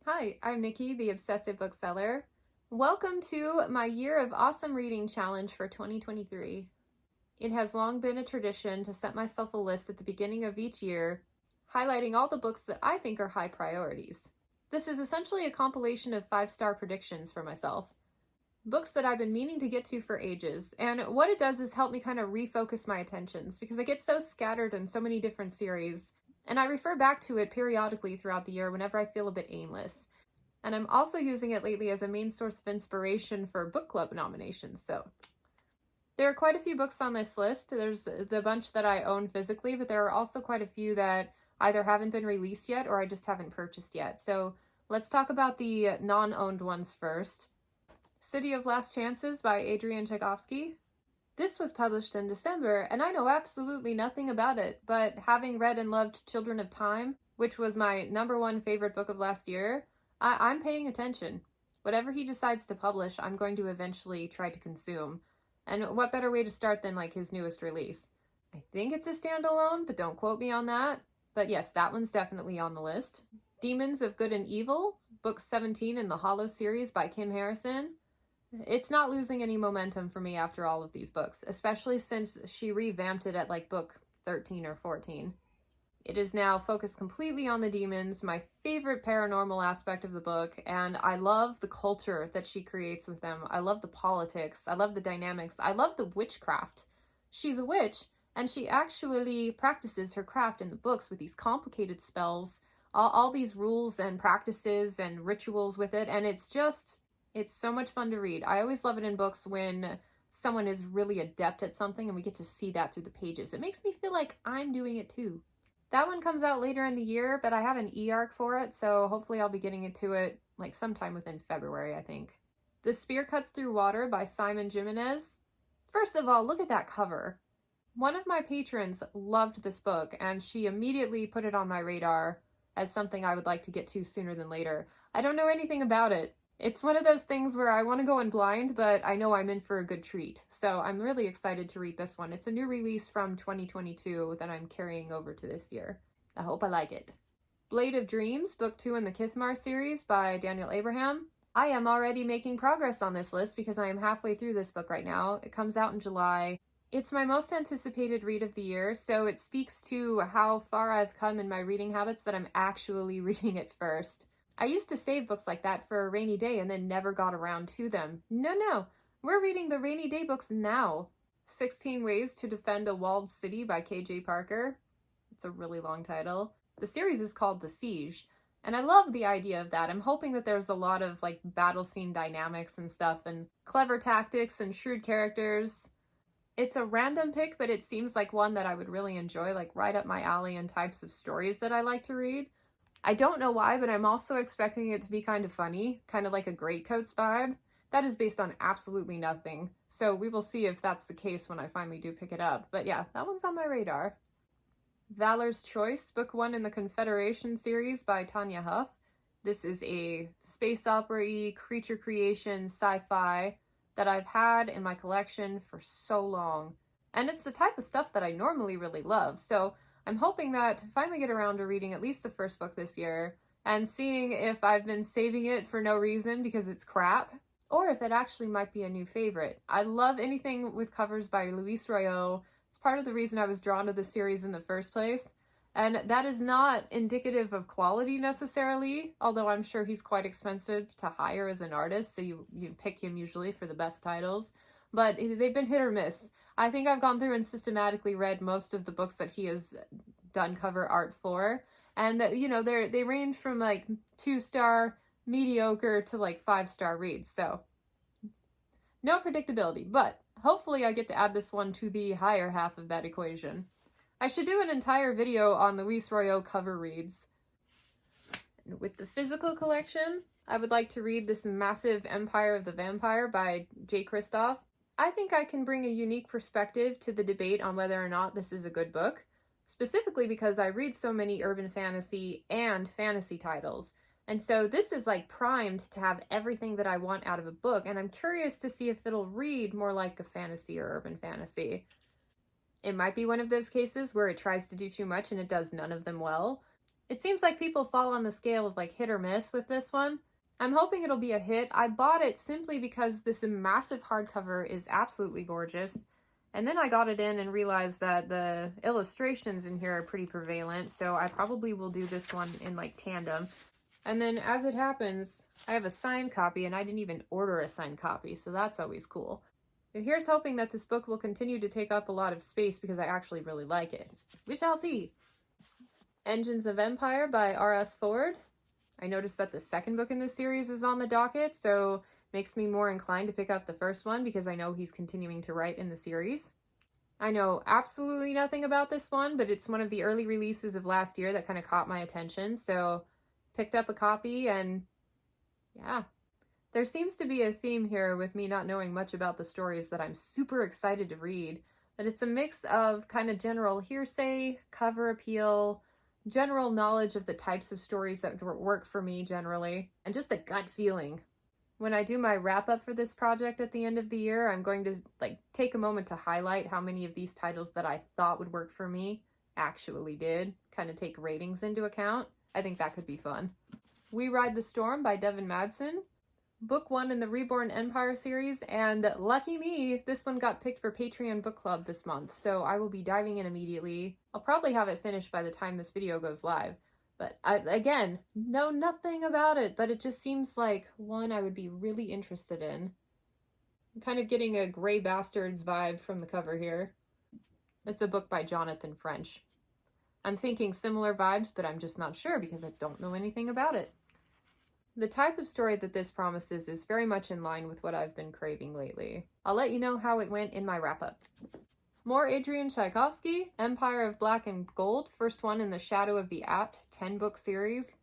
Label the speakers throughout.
Speaker 1: Hi, I'm Nikki, the Obsessive Bookseller. Welcome to my Year of Awesome Reading Challenge for 2023. It has long been a tradition to set myself a list at the beginning of each year, highlighting all the books that I think are high priorities. This is essentially a compilation of 5-star predictions for myself. Books that I've been meaning to get to for ages, and what it does is help me kind of refocus my attentions because I get so scattered in so many different series, and I refer back to it periodically throughout the year whenever I feel a bit aimless. And I'm also using it lately as a main source of inspiration for book club nominations. So there are quite a few books on this list. There's the bunch that I own physically, but there are also quite a few that either haven't been released yet or I just haven't purchased yet. So let's talk about the non-owned ones first. City of Last Chances by Adrian Tchaikovsky. This was published in December, and I know absolutely nothing about it, but having read and loved Children of Time, which was my #1 favorite book of last year, I'm paying attention. Whatever he decides to publish, I'm going to eventually try to consume. And what better way to start than like his newest release? I think it's a standalone, but don't quote me on that. But yes, that one's definitely on the list. Demons of Good and Evil, book 17 in the Hollow series by Kim Harrison. It's not losing any momentum for me after all of these books, especially since she revamped it at like book 13 or 14. It is now focused completely on the demons, my favorite paranormal aspect of the book, and I love the culture that she creates with them. I love the politics, I love the dynamics, I love the witchcraft. She's a witch, and she actually practices her craft in the books with these complicated spells, all these rules and practices and rituals with it, and it's so much fun to read. I always love it in books when someone is really adept at something and we get to see that through the pages. It makes me feel like I'm doing it too. That one comes out later in the year, but I have an e-arc for it, so hopefully I'll be getting into it like sometime within February, I think. The Spear Cuts Through Water by Simon Jimenez. First of all, look at that cover. One of my patrons loved this book, and she immediately put it on my radar as something I would like to get to sooner than later. I don't know anything about it. It's one of those things where I want to go in blind, but I know I'm in for a good treat. So I'm really excited to read this one. It's a new release from 2022 that I'm carrying over to this year. I hope I like it. Blade of Dreams, book 2 in the Kithmar series by Daniel Abraham. I am already making progress on this list because I am halfway through this book right now. It comes out in July. It's my most anticipated read of the year, so it speaks to how far I've come in my reading habits that I'm actually reading it first. I used to save books like that for a rainy day and then never got around to them. No, we're reading the rainy day books now. 16 Ways to Defend a Walled City by K.J. Parker. It's a really long title. The series is called The Siege, and I love the idea of that. I'm hoping that there's a lot of like battle scene dynamics and stuff and clever tactics and shrewd characters. It's a random pick, but it seems like one that I would really enjoy, like right up my alley and types of stories that I like to read. I don't know why, but I'm also expecting it to be kind of funny, kind of like a Greatcoats vibe. That is based on absolutely nothing, so we will see if that's the case when I finally do pick it up. But yeah, that one's on my radar. Valor's Choice, book 1 in the Confederation series by Tanya Huff. This is a space opera-y, creature creation, sci-fi that I've had in my collection for so long. And it's the type of stuff that I normally really love, so I'm hoping that to finally get around to reading at least the first book this year and seeing if I've been saving it for no reason because it's crap, or if it actually might be a new favorite. I love anything with covers by Luis Royo. It's part of the reason I was drawn to the series in the first place. And that is not indicative of quality necessarily, although I'm sure he's quite expensive to hire as an artist, so you pick him usually for the best titles. But they've been hit or miss. I think I've gone through and systematically read most of the books that he has done cover art for, and that, you know, they range from like 2-star mediocre to like 5-star reads, so no predictability, but hopefully I get to add this one to the higher half of that equation. I should do an entire video on Luis Royo cover reads. And with the physical collection, I would like to read this massive Empire of the Vampire by Jay Kristoff. I think I can bring a unique perspective to the debate on whether or not this is a good book, specifically because I read so many urban fantasy and fantasy titles. And so this is like primed to have everything that I want out of a book, and I'm curious to see if it'll read more like a fantasy or urban fantasy. It might be one of those cases where it tries to do too much and it does none of them well. It seems like people fall on the scale of like hit or miss with this one. I'm hoping it'll be a hit. I bought it simply because this massive hardcover is absolutely gorgeous. And then I got it in and realized that the illustrations in here are pretty prevalent, so I probably will do this one in like tandem. And then as it happens, I have a signed copy and I didn't even order a signed copy, so that's always cool. So here's hoping that this book will continue to take up a lot of space because I actually really like it. We shall see. Engines of Empire by R.S. Ford. I noticed that the second book in this series is on the docket, so makes me more inclined to pick up the first one because I know he's continuing to write in the series. I know absolutely nothing about this one, but it's one of the early releases of last year that kind of caught my attention, so picked up a copy and yeah. There seems to be a theme here with me not knowing much about the stories that I'm super excited to read, but it's a mix of kind of general hearsay, cover appeal, general knowledge of the types of stories that work for me generally, and just a gut feeling. When I do my wrap up for this project at the end of the year, I'm going to take a moment to highlight how many of these titles that I thought would work for me actually did, kind of take ratings into account. I think that could be fun. We Ride the Storm by Devin Madsen. Book 1 in the Reborn Empire series, and lucky me, this one got picked for Patreon Book Club this month, so I will be diving in immediately. I'll probably have it finished by the time this video goes live. But I, again, know nothing about it, but it just seems like one I would be really interested in. I'm kind of getting a Grey Bastards vibe from the cover here. It's a book by Jonathan French. I'm thinking similar vibes, but I'm just not sure because I don't know anything about it. The type of story that this promises is very much in line with what I've been craving lately. I'll let you know how it went in my wrap-up. More Adrian Tchaikovsky, Empire of Black and Gold, first one in the Shadow of the Apt 10-book series.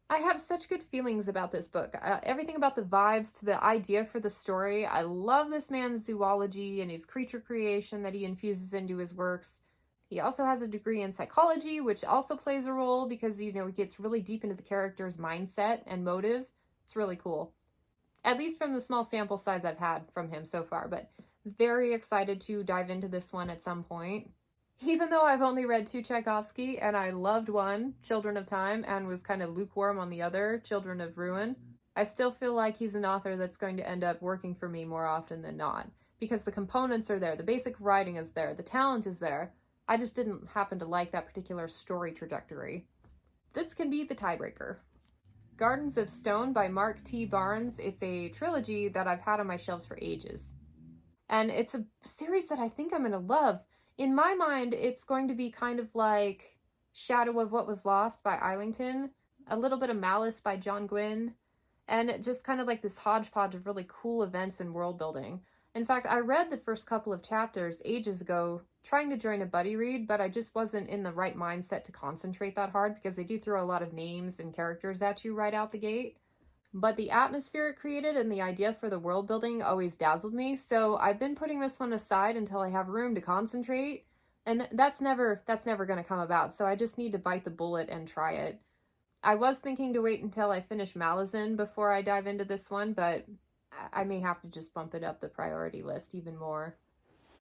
Speaker 1: I have such good feelings about this book. Everything about the vibes to the idea for the story. I love this man's zoology and his creature creation that he infuses into his works. He also has a degree in psychology, which also plays a role because, he gets really deep into the character's mindset and motive. It's really cool. At least from the small sample size I've had from him so far, but very excited to dive into this one at some point. Even though I've only read 2 Tchaikovsky, and I loved one, Children of Time, and was kind of lukewarm on the other, Children of Ruin, I still feel like he's an author that's going to end up working for me more often than not, because the components are there, the basic writing is there, the talent is there. I just didn't happen to like that particular story trajectory. This can be the tiebreaker. Gardens of Stone by Mark T. Barnes. It's a trilogy that I've had on my shelves for ages. And it's a series that I think I'm going to love. In my mind, it's going to be kind of like Shadow of What Was Lost by Eilington, a little bit of Malice by John Gwynne, and just kind of like this hodgepodge of really cool events and world building. In fact, I read the first couple of chapters ages ago, trying to join a buddy read, but I just wasn't in the right mindset to concentrate that hard because they do throw a lot of names and characters at you right out the gate. But the atmosphere it created and the idea for the world building always dazzled me, so I've been putting this one aside until I have room to concentrate, and that's never going to come about, so I just need to bite the bullet and try it. I was thinking to wait until I finish Malazan before I dive into this one, but I may have to just bump it up the priority list even more.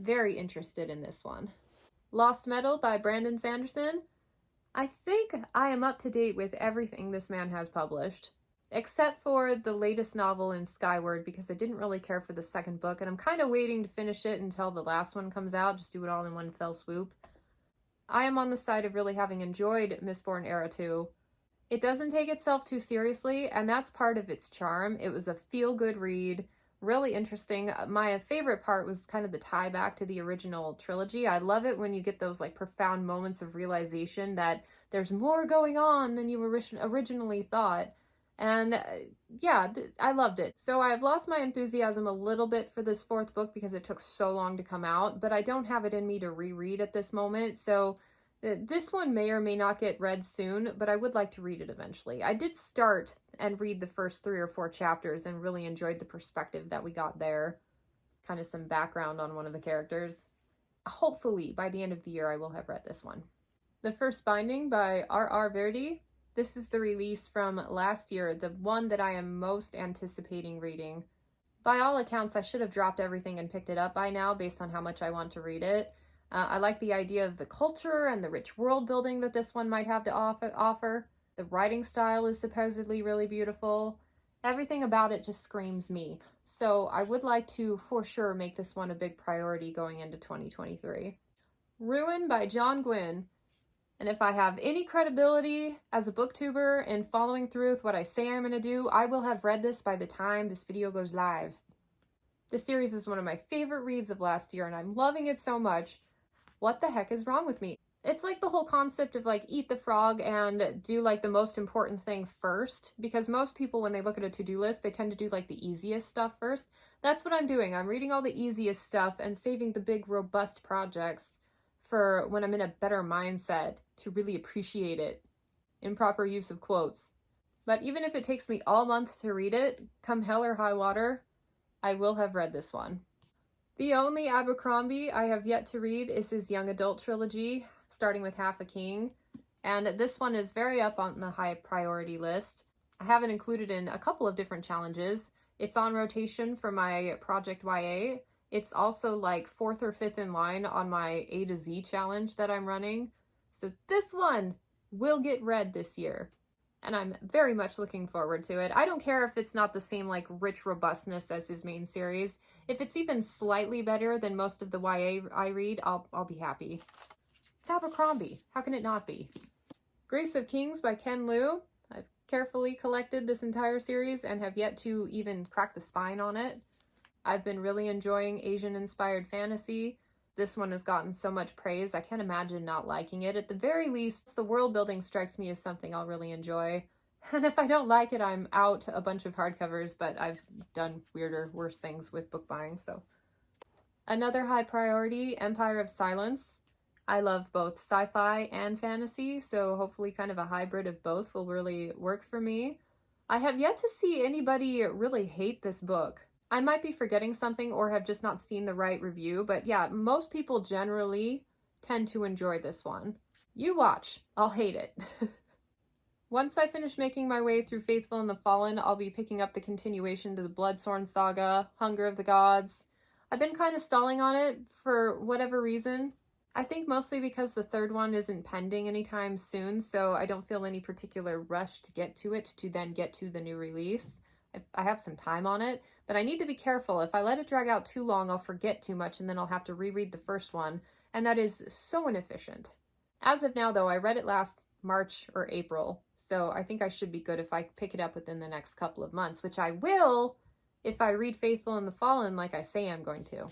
Speaker 1: Very interested in this one. Lost Metal by Brandon Sanderson. I think I am up to date with everything this man has published, except for the latest novel in Skyward because I didn't really care for the second book, and I'm kind of waiting to finish it until the last one comes out, just do it all in one fell swoop. I am on the side of really having enjoyed Mistborn Era 2. It doesn't take itself too seriously, and that's part of its charm. It was a feel-good read, really interesting. My favorite part was kind of the tie back to the original trilogy. I love it when you get those profound moments of realization that there's more going on than you originally thought. And yeah, I loved it. So I've lost my enthusiasm a little bit for this fourth book because it took so long to come out, but I don't have it in me to reread at this moment. So this one may or may not get read soon, but I would like to read it eventually. I did start and read the first 3 or 4 chapters and really enjoyed the perspective that we got there. Kind of some background on one of the characters. Hopefully, by the end of the year, I will have read this one. The First Binding by R.R. Verdi. This is the release from last year, the one that I am most anticipating reading. By all accounts, I should have dropped everything and picked it up by now based on how much I want to read it. I like the idea of the culture and the rich world building that this one might have to offer. The writing style is supposedly really beautiful. Everything about it just screams me. So I would like to, for sure, make this one a big priority going into 2023. Ruin by John Gwynne. And if I have any credibility as a booktuber and following through with what I say I'm going to do, I will have read this by the time this video goes live. This series is one of my favorite reads of last year, and I'm loving it so much. What the heck is wrong with me? It's like the whole concept of like eat the frog and do like the most important thing first, because most people when they look at a to-do list, they tend to do like the easiest stuff first. That's what I'm doing. I'm reading all the easiest stuff and saving the big robust projects for when I'm in a better mindset to really appreciate it. Improper use of quotes. But even if it takes me all month to read it, come hell or high water, I will have read this one. The only Abercrombie I have yet to read is his young adult trilogy, starting with Half a King, and this one is very up on the high priority list. I have it included in a couple of different challenges. It's on rotation for my Project YA. It's also like 4th or 5th in line on my A to Z challenge that I'm running. So this one will get read this year, and I'm very much looking forward to it. I don't care if it's not the same like rich robustness as his main series. If it's even slightly better than most of the YA I read, I'll be happy. It's Abercrombie. How can it not be? Grace of Kings by Ken Liu. I've carefully collected this entire series and have yet to even crack the spine on it. I've been really enjoying Asian-inspired fantasy. This one has gotten so much praise, I can't imagine not liking it. At the very least, the world building strikes me as something I'll really enjoy. And if I don't like it, I'm out a bunch of hardcovers, but I've done weirder, worse things with book buying, so. Another high priority, Empire of Silence. I love both sci-fi and fantasy, so hopefully kind of a hybrid of both will really work for me. I have yet to see anybody really hate this book. I might be forgetting something or have just not seen the right review, but yeah, most people generally tend to enjoy this one. You watch, I'll hate it. Once I finish making my way through Faithful and the Fallen, I'll be picking up the continuation to the Bloodsorn saga, Hunger of the Gods. I've been kind of stalling on it for whatever reason. I think mostly because the third one isn't pending anytime soon, so I don't feel any particular rush to get to it to then get to the new release. I have some time on it, but I need to be careful. If I let it drag out too long, I'll forget too much and then I'll have to reread the first one, and that is so inefficient. As of now, though, I read it last March or April, so I think I should be good if I pick it up within the next couple of months, which I will if I read Faithful and the Fallen like I say I'm going to.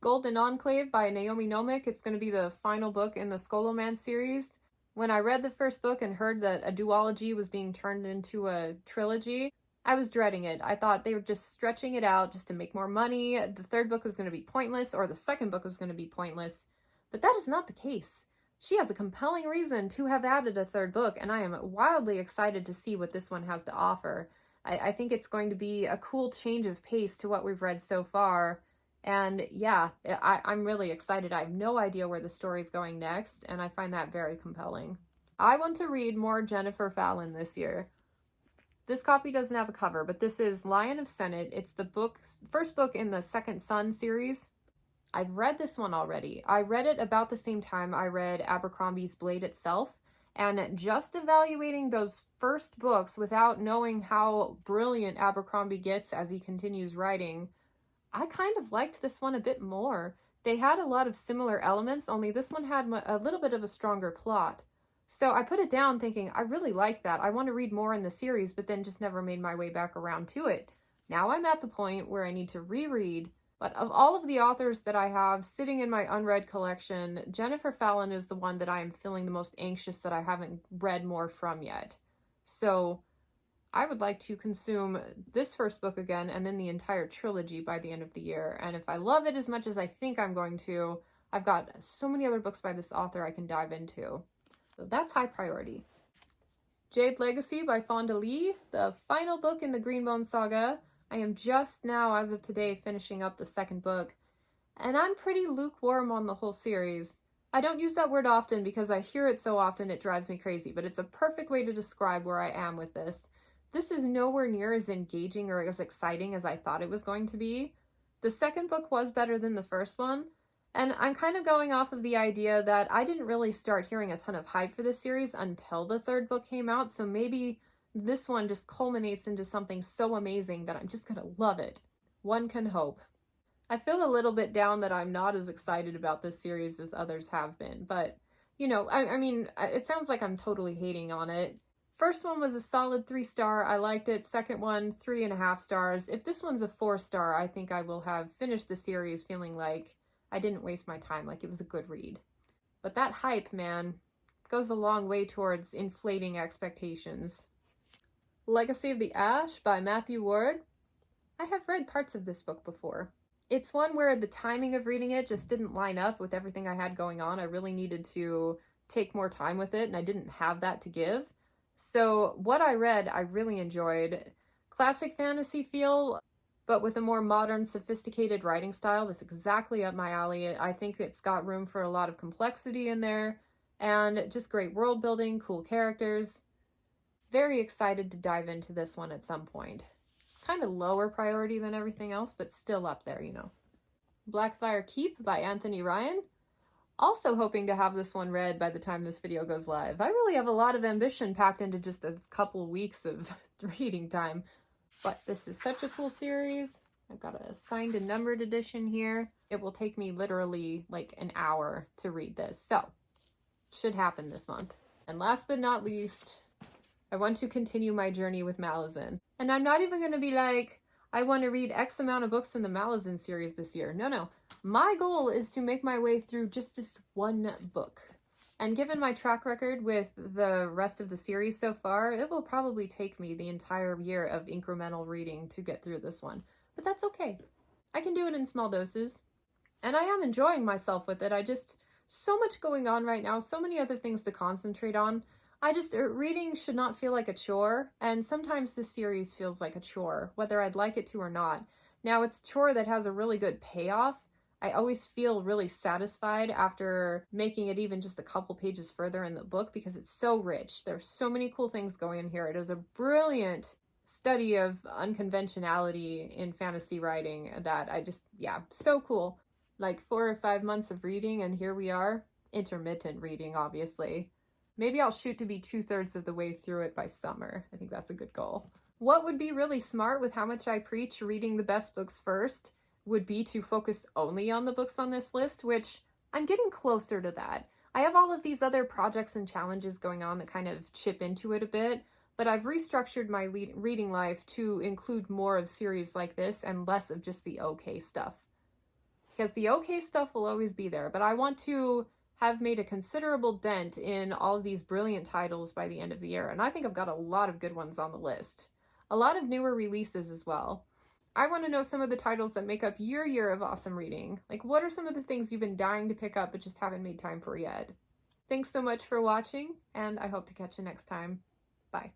Speaker 1: Golden Enclave by Naomi Nomick. It's going to be the final book in the Scholomance series. When I read the first book and heard that a duology was being turned into a trilogy, I was dreading it. I thought they were just stretching it out just to make more money. The third book was going to be pointless, or the second book was going to be pointless. But that is not the case. She has a compelling reason to have added a third book, and I am wildly excited to see what this one has to offer. I think it's going to be a cool change of pace to what we've read so far. And yeah, I'm really excited. I have no idea where the story's going next, and I find that very compelling. I want to read more Jennifer Fallon this year. This copy doesn't have a cover, but this is Lion of Senate. It's the first book in the Second Son series. I've read this one already. I read it about the same time I read Abercrombie's Blade itself, and just evaluating those first books without knowing how brilliant Abercrombie gets as he continues writing, I kind of liked this one a bit more. They had a lot of similar elements, only this one had a little bit of a stronger plot. So I put it down thinking, I really like that. I want to read more in the series, but then just never made my way back around to it. Now I'm at the point where I need to reread. But of all of the authors that I have sitting in my unread collection, Jennifer Fallon is the one that I am feeling the most anxious that I haven't read more from yet. So I would like to consume this first book again and then the entire trilogy by the end of the year. And if I love it as much as I think I'm going to, I've got so many other books by this author I can dive into. So that's high priority. Jade Legacy by Fonda Lee, the final book in the Greenbone saga. I am just now, as of today, finishing up the second book, and I'm pretty lukewarm on the whole series. I don't use that word often because I hear it so often it drives me crazy, but it's a perfect way to describe where I am with this. This is nowhere near as engaging or as exciting as I thought it was going to be. The second book was better than the first one, And I'm kind of going off of the idea that I didn't really start hearing a ton of hype for this series until the third book came out, so maybe this one just culminates into something so amazing that I'm just gonna love it. One can hope. I feel a little bit down that I'm not as excited about this series as others have been, but, you know, I mean, it sounds like I'm totally hating on it. First one was a solid 3-star. I liked it. Second one, 3.5 stars. If this one's a 4-star, I think I will have finished the series feeling like I didn't waste my time, like it was a good read. But that hype, man, goes a long way towards inflating expectations. Legacy of the Ash by Matthew Ward. I have read parts of this book before. It's one where the timing of reading it just didn't line up with everything I had going on. I really needed to take more time with it, and I didn't have that to give. So what I read, I really enjoyed. Classic fantasy feel, but with a more modern, sophisticated writing style. That's exactly up my alley. I think it's got room for a lot of complexity in there, and just great world building, cool characters. Very excited to dive into this one at some point. Kind of lower priority than everything else, but still up there, you know. Blackfire Keep by Anthony Ryan. Also hoping to have this one read by the time this video goes live. I really have a lot of ambition packed into just a couple weeks of reading time. But this is such a cool series. I've got a signed and numbered edition here. It will take me literally like an hour to read this. So, should happen this month. And last but not least, I want to continue my journey with Malazan. And I'm not even going to be like, I want to read X amount of books in the Malazan series this year. No. My goal is to make my way through just this one book. And given my track record with the rest of the series so far, it will probably take me the entire year of incremental reading to get through this one. But that's okay. I can do it in small doses. And I am enjoying myself with it. So much going on right now, so many other things to concentrate on. Reading should not feel like a chore, and sometimes this series feels like a chore, whether I'd like it to or not. Now, it's a chore that has a really good payoff. I always feel really satisfied after making it even just a couple pages further in the book because it's so rich. There's so many cool things going in here. It is a brilliant study of unconventionality in fantasy writing that so cool. Like 4 or 5 months of reading, and here we are. Intermittent reading, obviously. Maybe I'll shoot to be 2/3 of the way through it by summer. I think that's a good goal. What would be really smart with how much I preach reading the best books first would be to focus only on the books on this list, which I'm getting closer to that. I have all of these other projects and challenges going on that kind of chip into it a bit, but I've restructured my reading life to include more of series like this and less of just the okay stuff. Because the okay stuff will always be there, but I want to have made a considerable dent in all of these brilliant titles by the end of the year, and I think I've got a lot of good ones on the list. A lot of newer releases as well. I want to know some of the titles that make up your year of awesome reading. Like, what are some of the things you've been dying to pick up but just haven't made time for yet? Thanks so much for watching, and I hope to catch you next time. Bye.